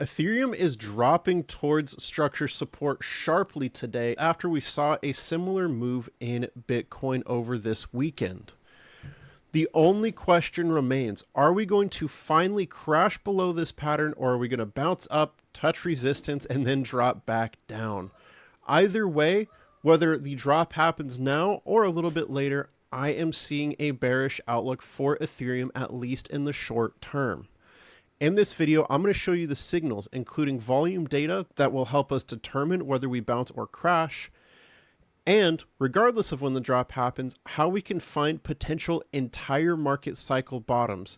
Ethereum is dropping towards structure support sharply today after we saw a similar move in Bitcoin over this weekend. The only question remains, are we going to finally crash below this pattern, or are we going to bounce up, touch resistance, and then drop back down? Either way, whether the drop happens now or a little bit later, I am seeing a bearish outlook for Ethereum, at least in the short term. In this video, I'm going to show you the signals, including volume data that will help us determine whether we bounce or crash, and regardless of when the drop happens, how we can find potential entire market cycle bottoms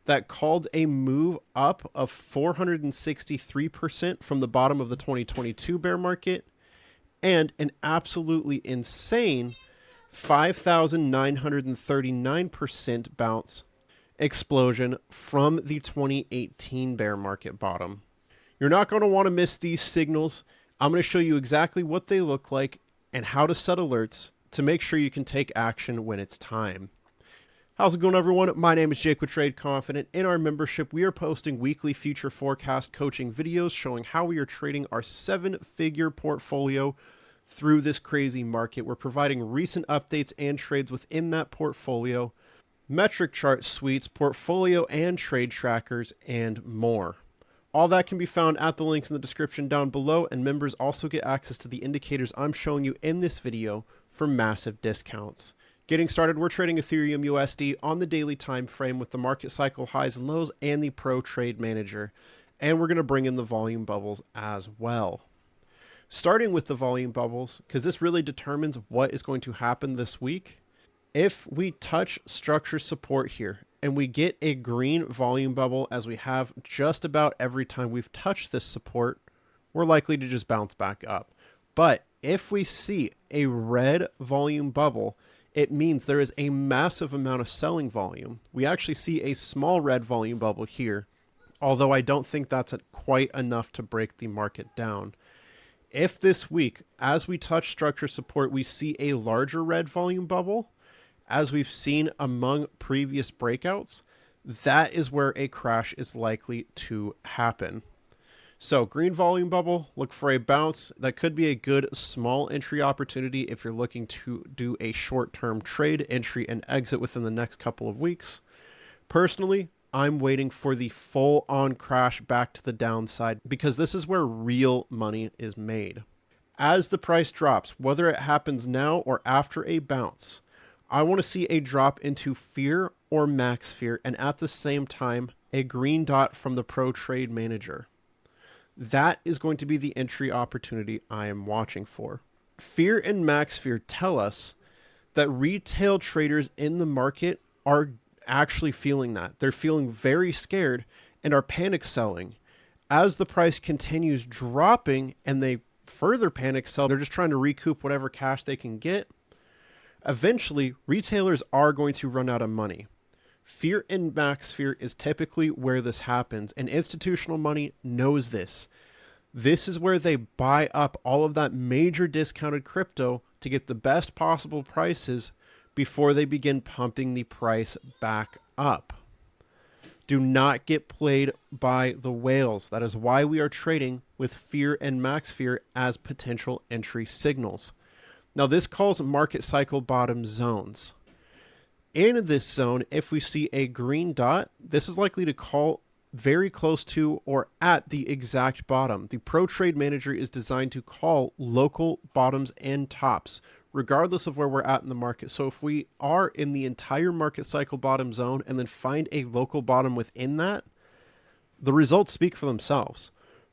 that called a move up of 463% from the bottom of the 2022 bear market and an absolutely insane 5,939% bounce explosion from the 2018 bear market bottom. You're not going to want to miss these signals. I'm going to show you exactly what they look like and how to set alerts to make sure you can take action when it's time. How's it going, everyone? My name is Jake with Trade Confident. In our membership, we are posting weekly future forecast coaching videos showing how we are trading our 7-figure portfolio through this crazy market. We're providing recent updates and trades within that portfolio, metric chart suites, portfolio and trade trackers, and more. All that can be found at the links in the description down below, and members also get access to the indicators I'm showing you in this video for massive discounts. Getting started, we're trading Ethereum USD on the daily time frame with the market cycle highs and lows and the Pro Trade Manager, and we're going to bring in the volume bubbles as well. Starting with the volume bubbles, because this really determines what is going to happen this week. If we touch structure support here and we get a green volume bubble, as we have just about every time we've touched this support, we're likely to just bounce back up. But if we see a red volume bubble, it means there is a massive amount of selling volume. We actually see a small red volume bubble here, although I don't think that's quite enough to break the market down. If this week, as we touch structure support, we see a larger red volume bubble, as we've seen among previous breakouts, that is where a crash is likely to happen. So green volume bubble, look for a bounce. That could be a good small entry opportunity if you're looking to do a short-term trade, entry and exit within the next couple of weeks. Personally, I'm waiting for the full-on crash back to the downside, because this is where real money is made. As the price drops, whether it happens now or after a bounce, I want to see a drop into fear or max fear, and at the same time, a green dot from the Pro Trade Manager. That is going to be the entry opportunity I am watching for. Fear and max fear tell us that retail traders in the market are actually feeling that. They're feeling very scared and are panic selling. As the price continues dropping and they further panic sell, they're just trying to recoup whatever cash they can get. Eventually, retailers are going to run out of money. Fear and max fear is typically where this happens, and institutional money knows this. This is where they buy up all of that major discounted crypto to get the best possible prices before they begin pumping the price back up. Do not get played by the whales. That is why we are trading with fear and max fear as potential entry signals. Now, this calls market cycle bottom zones. In this zone, if we see a green dot, this is likely to call very close to or at the exact bottom. The Pro Trade Manager is designed to call local bottoms and tops, regardless of where we're at in the market. So if we are in the entire market cycle bottom zone and then find a local bottom within that, the results speak for themselves.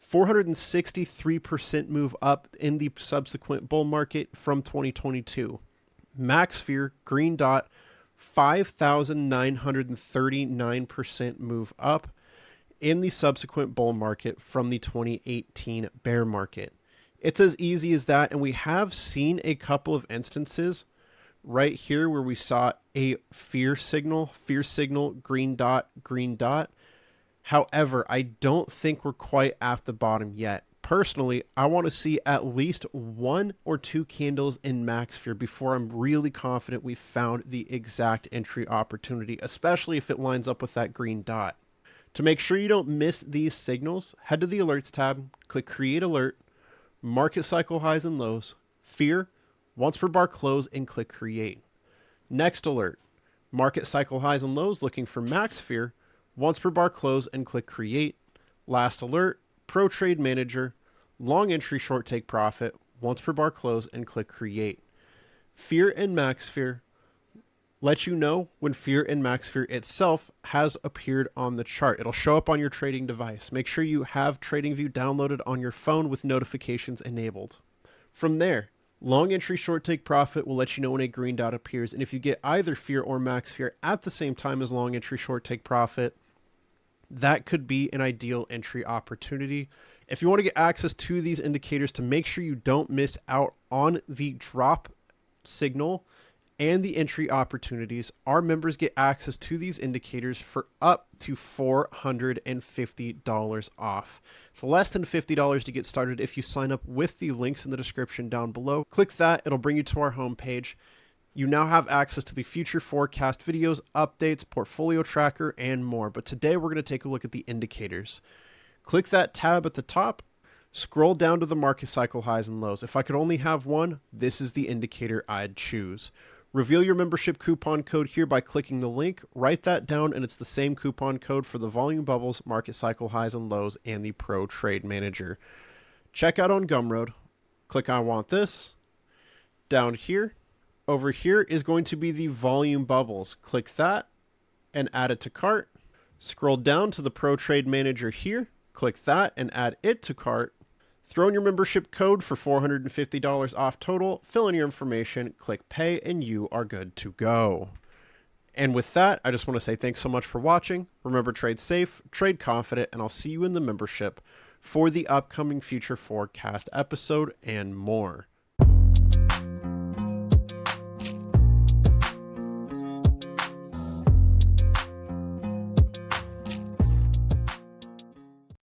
463% move up in the subsequent bull market from 2022. Max fear, green dot, 5,939% move up in the subsequent bull market from the 2018 bear market. It's as easy as that, and we have seen a couple of instances right here where we saw a fear signal, green dot, green dot. However, I don't think we're quite at the bottom yet. Personally, I want to see at least 1 or 2 candles in max fear before I'm really confident we've found the exact entry opportunity, especially if it lines up with that green dot. To make sure you don't miss these signals, head to the Alerts tab, click Create Alert, Market Cycle Highs and Lows, Fear, Once per bar close, and click Create. Next alert, Market Cycle Highs and Lows, looking for Max Fear, Once per bar close, and click Create. Last alert, Pro Trade Manager, Long Entry Short Take Profit, Once per bar close, and click Create. Fear and Max Fear let you know when Fear and Max Fear itself has appeared on the chart. It'll show up on your trading device. Make sure you have TradingView downloaded on your phone with notifications enabled. From there, Long Entry Short Take Profit will let you know when a green dot appears, and if you get either Fear or Max Fear at the same time as Long Entry Short Take Profit, that could be an ideal entry opportunity. If you want to get access to these indicators to make sure you don't miss out on the drop signal and the entry opportunities, our members get access to these indicators for up to $450 off. It's less than $50 to get started if you sign up with the links in the description down below. Click that, it'll bring you to our homepage. You now have access to the future forecast videos, updates, portfolio tracker, and more. But today we're going to take a look at the indicators. Click that tab at the top, scroll down to the market cycle highs and lows. If I could only have one, this is the indicator I'd choose. Reveal your membership coupon code here by clicking the link. Write that down, and it's the same coupon code for the volume bubbles, market cycle highs and lows, and the Pro Trade Manager. Check out on Gumroad. Click I want this. Down here, over here is going to be the volume bubbles. Click that and add it to cart. Scroll down to the Pro Trade Manager here. Click that and add it to cart. Throw in your membership code for $450 off total, fill in your information, click pay, and you are good to go. And with that, I just want to say thanks so much for watching. Remember, trade safe, trade confident, and I'll see you in the membership for the upcoming future forecast episode and more.